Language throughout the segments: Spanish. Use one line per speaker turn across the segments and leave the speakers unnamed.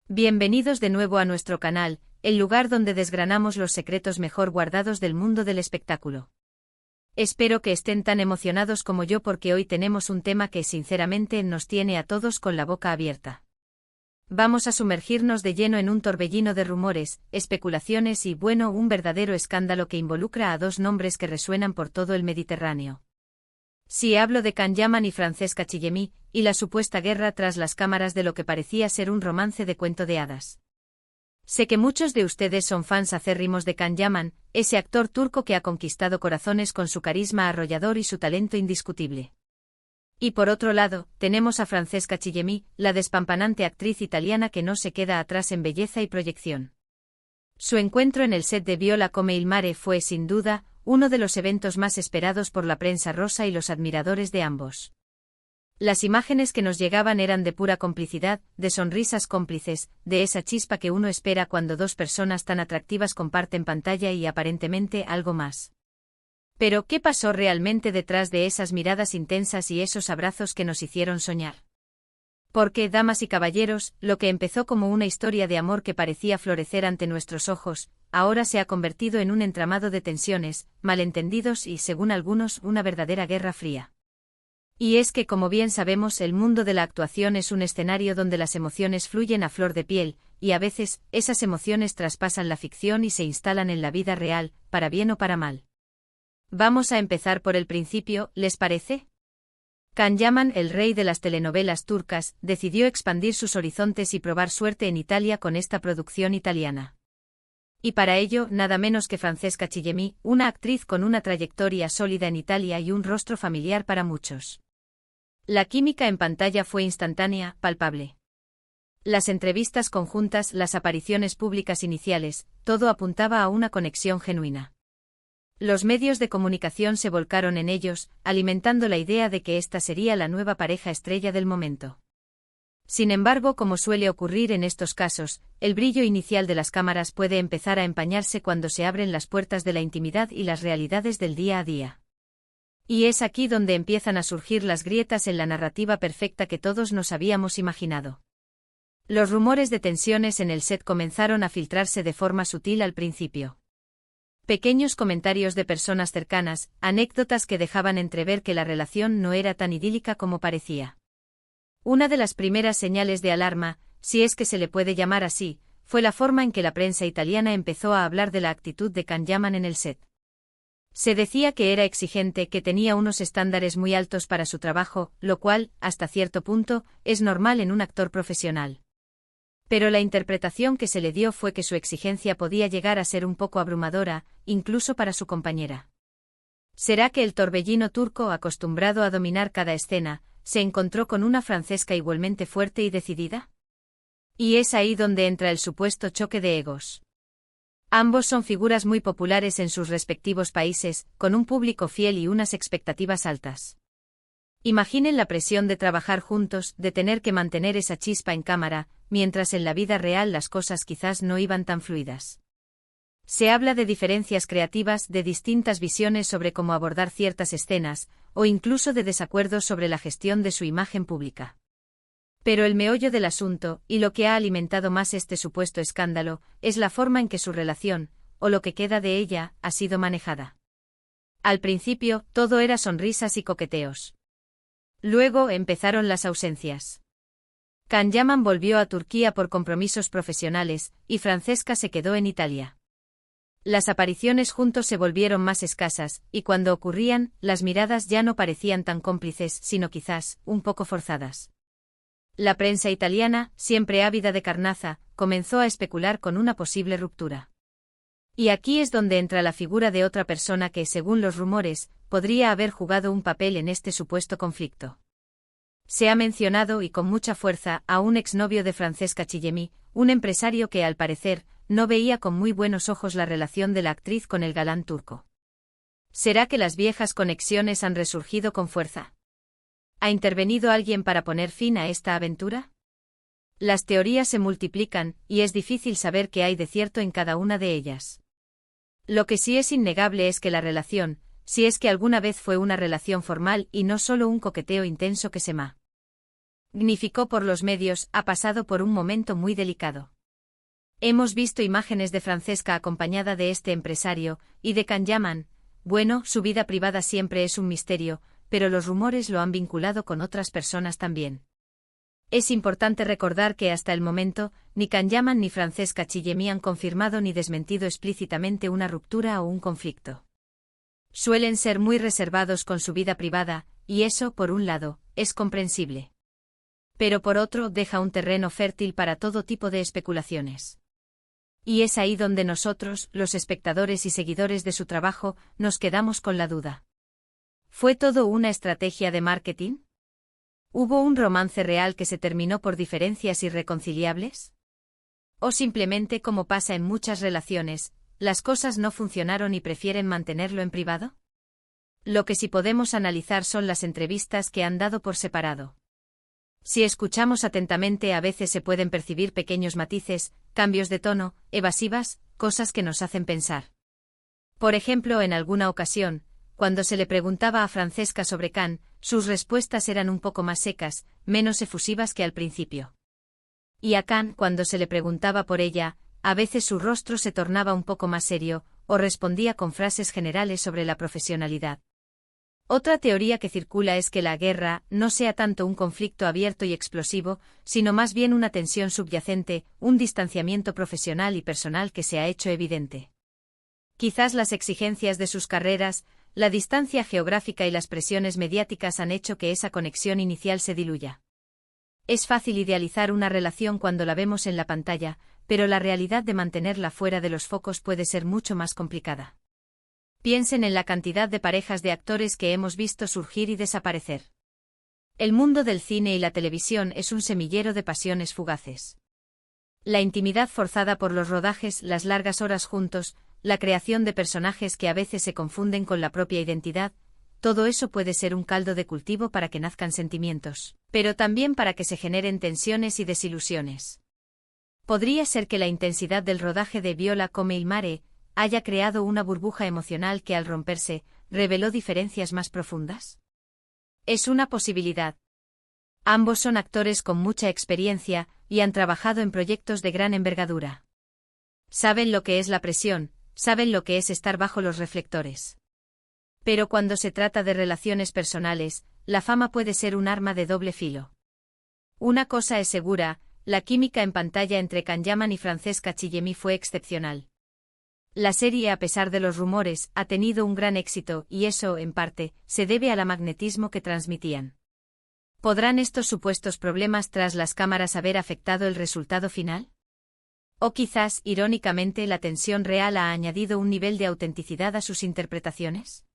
Bienvenidos de nuevo a nuestro canal, el lugar donde desgranamos los secretos mejor guardados del mundo del espectáculo. Espero que estén tan emocionados como yo porque hoy tenemos un tema que sinceramente nos tiene a todos con la boca abierta. Vamos a sumergirnos de lleno en un torbellino de rumores, especulaciones y un verdadero escándalo que involucra a dos nombres que resuenan por todo el Mediterráneo. Sí, hablo de Can Yaman y Francesca Chillemi, y la supuesta guerra tras las cámaras de lo que parecía ser un romance de cuento de hadas. Sé que muchos de ustedes son fans acérrimos de Can Yaman, ese actor turco que ha conquistado corazones con su carisma arrollador y su talento indiscutible. Y por otro lado, tenemos a Francesca Chillemi, la despampanante actriz italiana que no se queda atrás en belleza y proyección. Su encuentro en el set de Viola come il mare fue, sin duda, uno de los eventos más esperados por la prensa rosa y los admiradores de ambos. Las imágenes que nos llegaban eran de pura complicidad, de sonrisas cómplices, de esa chispa que uno espera cuando dos personas tan atractivas comparten pantalla y aparentemente algo más. Pero, ¿qué pasó realmente detrás de esas miradas intensas y esos abrazos que nos hicieron soñar? Porque, damas y caballeros, lo que empezó como una historia de amor que parecía florecer ante nuestros ojos, ahora se ha convertido en un entramado de tensiones, malentendidos y, según algunos, una verdadera guerra fría. Y es que, como bien sabemos, el mundo de la actuación es un escenario donde las emociones fluyen a flor de piel, y a veces, esas emociones traspasan la ficción y se instalan en la vida real, para bien o para mal. Vamos a empezar por el principio, ¿les parece? Can Yaman, el rey de las telenovelas turcas, decidió expandir sus horizontes y probar suerte en Italia con esta producción italiana. Y para ello, nada menos que Francesca Chillemi, una actriz con una trayectoria sólida en Italia y un rostro familiar para muchos. La química en pantalla fue instantánea, palpable. Las entrevistas conjuntas, las apariciones públicas iniciales, todo apuntaba a una conexión genuina. Los medios de comunicación se volcaron en ellos, alimentando la idea de que esta sería la nueva pareja estrella del momento. Sin embargo, como suele ocurrir en estos casos, el brillo inicial de las cámaras puede empezar a empañarse cuando se abren las puertas de la intimidad y las realidades del día a día. Y es aquí donde empiezan a surgir las grietas en la narrativa perfecta que todos nos habíamos imaginado. Los rumores de tensiones en el set comenzaron a filtrarse de forma sutil al principio. Pequeños comentarios de personas cercanas, anécdotas que dejaban entrever que la relación no era tan idílica como parecía. Una de las primeras señales de alarma, si es que se le puede llamar así, fue la forma en que la prensa italiana empezó a hablar de la actitud de Can Yaman en el set. Se decía que era exigente, que tenía unos estándares muy altos para su trabajo, lo cual, hasta cierto punto, es normal en un actor profesional. Pero la interpretación que se le dio fue que su exigencia podía llegar a ser un poco abrumadora, incluso para su compañera. ¿Será que el torbellino turco, acostumbrado a dominar cada escena, se encontró con una Francesca igualmente fuerte y decidida? Y es ahí donde entra el supuesto choque de egos. Ambos son figuras muy populares en sus respectivos países, con un público fiel y unas expectativas altas. Imaginen la presión de trabajar juntos, de tener que mantener esa chispa en cámara, mientras en la vida real las cosas quizás no iban tan fluidas. Se habla de diferencias creativas, de distintas visiones sobre cómo abordar ciertas escenas, o incluso de desacuerdos sobre la gestión de su imagen pública. Pero el meollo del asunto, y lo que ha alimentado más este supuesto escándalo, es la forma en que su relación, o lo que queda de ella, ha sido manejada. Al principio, todo era sonrisas y coqueteos. Luego empezaron las ausencias. Can Yaman volvió a Turquía por compromisos profesionales, y Francesca se quedó en Italia. Las apariciones juntos se volvieron más escasas, y cuando ocurrían, las miradas ya no parecían tan cómplices, sino quizás, un poco forzadas. La prensa italiana, siempre ávida de carnaza, comenzó a especular con una posible ruptura. Y aquí es donde entra la figura de otra persona que, según los rumores, podría haber jugado un papel en este supuesto conflicto. Se ha mencionado, y con mucha fuerza, a un exnovio de Francesca Chillemi, un empresario que, al parecer, no veía con muy buenos ojos la relación de la actriz con el galán turco. ¿Será que las viejas conexiones han resurgido con fuerza? ¿Ha intervenido alguien para poner fin a esta aventura? Las teorías se multiplican, y es difícil saber qué hay de cierto en cada una de ellas. Lo que sí es innegable es que la relación, si es que alguna vez fue una relación formal y no solo un coqueteo intenso que se Gnificó por los medios, ha pasado por un momento muy delicado. Hemos visto imágenes de Francesca acompañada de este empresario, y de Can Yaman. Bueno, su vida privada siempre es un misterio, pero los rumores lo han vinculado con otras personas también. Es importante recordar que hasta el momento, ni Can Yaman ni Francesca Chillemi han confirmado ni desmentido explícitamente una ruptura o un conflicto. Suelen ser muy reservados con su vida privada, y eso, por un lado, es comprensible. Pero por otro, deja un terreno fértil para todo tipo de especulaciones. Y es ahí donde nosotros, los espectadores y seguidores de su trabajo, nos quedamos con la duda. ¿Fue todo una estrategia de marketing? ¿Hubo un romance real que se terminó por diferencias irreconciliables? ¿O simplemente, como pasa en muchas relaciones, las cosas no funcionaron y prefieren mantenerlo en privado? Lo que sí podemos analizar son las entrevistas que han dado por separado. Si escuchamos atentamente, a veces se pueden percibir pequeños matices, cambios de tono, evasivas, cosas que nos hacen pensar. Por ejemplo, en alguna ocasión, cuando se le preguntaba a Francesca sobre Can, sus respuestas eran un poco más secas, menos efusivas que al principio. Y a Can, cuando se le preguntaba por ella, a veces su rostro se tornaba un poco más serio, o respondía con frases generales sobre la profesionalidad. Otra teoría que circula es que la guerra no sea tanto un conflicto abierto y explosivo, sino más bien una tensión subyacente, un distanciamiento profesional y personal que se ha hecho evidente. Quizás las exigencias de sus carreras, la distancia geográfica y las presiones mediáticas han hecho que esa conexión inicial se diluya. Es fácil idealizar una relación cuando la vemos en la pantalla, pero la realidad de mantenerla fuera de los focos puede ser mucho más complicada. Piensen en la cantidad de parejas de actores que hemos visto surgir y desaparecer. El mundo del cine y la televisión es un semillero de pasiones fugaces. La intimidad forzada por los rodajes, las largas horas juntos, la creación de personajes que a veces se confunden con la propia identidad, todo eso puede ser un caldo de cultivo para que nazcan sentimientos, pero también para que se generen tensiones y desilusiones. Podría ser que la intensidad del rodaje de Viola come il mare haya creado una burbuja emocional que al romperse, reveló diferencias más profundas. Es una posibilidad. Ambos son actores con mucha experiencia y han trabajado en proyectos de gran envergadura. Saben lo que es la presión, saben lo que es estar bajo los reflectores. Pero cuando se trata de relaciones personales, la fama puede ser un arma de doble filo. Una cosa es segura, la química en pantalla entre Can Yaman y Francesca Chillemi fue excepcional. La serie, a pesar de los rumores, ha tenido un gran éxito y eso, en parte, se debe al magnetismo que transmitían. ¿Podrán estos supuestos problemas tras las cámaras haber afectado el resultado final? O quizás, irónicamente, la tensión real ha añadido un nivel de autenticidad a sus interpretaciones.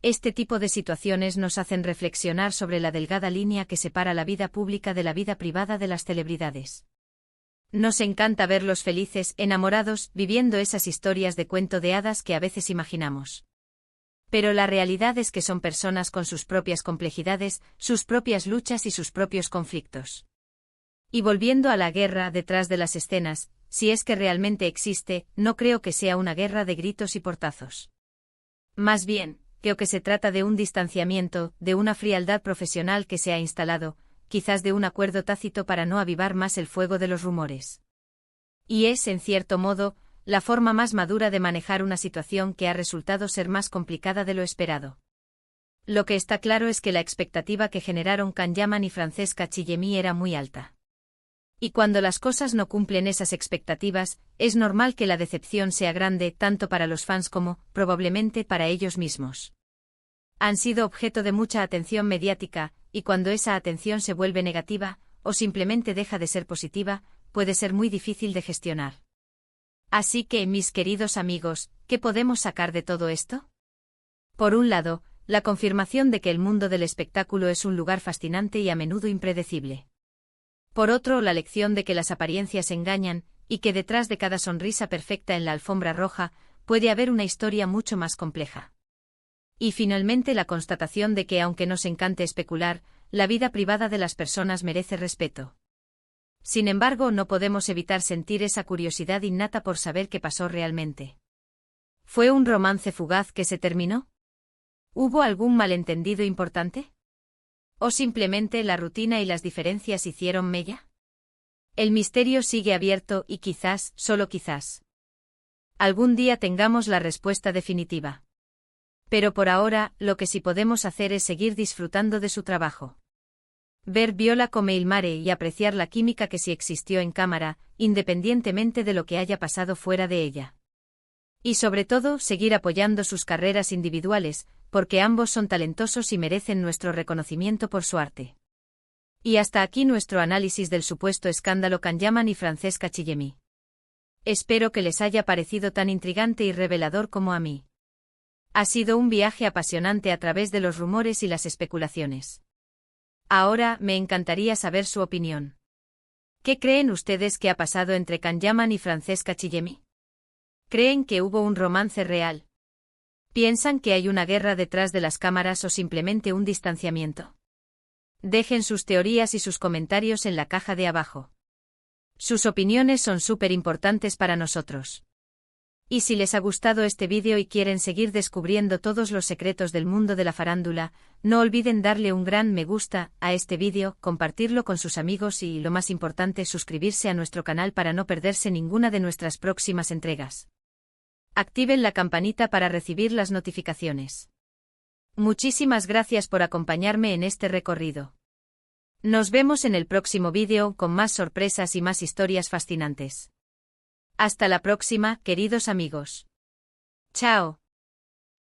Este tipo de situaciones nos hacen reflexionar sobre la delgada línea que separa la vida pública de la vida privada de las celebridades. Nos encanta verlos felices, enamorados, viviendo esas historias de cuento de hadas que a veces imaginamos. Pero la realidad es que son personas con sus propias complejidades, sus propias luchas y sus propios conflictos. Y volviendo a la guerra detrás de las escenas, si es que realmente existe, no creo que sea una guerra de gritos y portazos. Más bien, creo que se trata de un distanciamiento, de una frialdad profesional que se ha instalado, quizás de un acuerdo tácito para no avivar más el fuego de los rumores. Y es, en cierto modo, la forma más madura de manejar una situación que ha resultado ser más complicada de lo esperado. Lo que está claro es que la expectativa que generaron Can Yaman y Francesca Chillemi era muy alta. Y cuando las cosas no cumplen esas expectativas, es normal que la decepción sea grande tanto para los fans como, probablemente, para ellos mismos. Han sido objeto de mucha atención mediática, y cuando esa atención se vuelve negativa, o simplemente deja de ser positiva, puede ser muy difícil de gestionar. Así que, mis queridos amigos, ¿qué podemos sacar de todo esto? Por un lado, la confirmación de que el mundo del espectáculo es un lugar fascinante y a menudo impredecible. Por otro, la lección de que las apariencias engañan, y que detrás de cada sonrisa perfecta en la alfombra roja, puede haber una historia mucho más compleja. Y finalmente la constatación de que aunque nos encante especular, la vida privada de las personas merece respeto. Sin embargo, no podemos evitar sentir esa curiosidad innata por saber qué pasó realmente. ¿Fue un romance fugaz que se terminó? ¿Hubo algún malentendido importante? ¿O simplemente la rutina y las diferencias hicieron mella? El misterio sigue abierto y quizás, solo quizás, algún día tengamos la respuesta definitiva. Pero por ahora, lo que sí podemos hacer es seguir disfrutando de su trabajo. Ver Viola come il mare y apreciar la química que sí existió en cámara, independientemente de lo que haya pasado fuera de ella. Y sobre todo, seguir apoyando sus carreras individuales, porque ambos son talentosos y merecen nuestro reconocimiento por su arte. Y hasta aquí nuestro análisis del supuesto escándalo Kanyaman y Francesca Chillemi. Espero que les haya parecido tan intrigante y revelador como a mí. Ha sido un viaje apasionante a través de los rumores y las especulaciones. Ahora, me encantaría saber su opinión. ¿Qué creen ustedes que ha pasado entre Kanyaman y Francesca Chillemi? ¿Creen que hubo un romance real? ¿Piensan que hay una guerra detrás de las cámaras o simplemente un distanciamiento? Dejen sus teorías y sus comentarios en la caja de abajo. Sus opiniones son súper importantes para nosotros. Y si les ha gustado este vídeo y quieren seguir descubriendo todos los secretos del mundo de la farándula, no olviden darle un gran me gusta a este vídeo, compartirlo con sus amigos y, lo más importante, suscribirse a nuestro canal para no perderse ninguna de nuestras próximas entregas. Activen la campanita para recibir las notificaciones. Muchísimas gracias por acompañarme en este recorrido. Nos vemos en el próximo vídeo con más sorpresas y más historias fascinantes. Hasta la próxima, queridos amigos. Chao.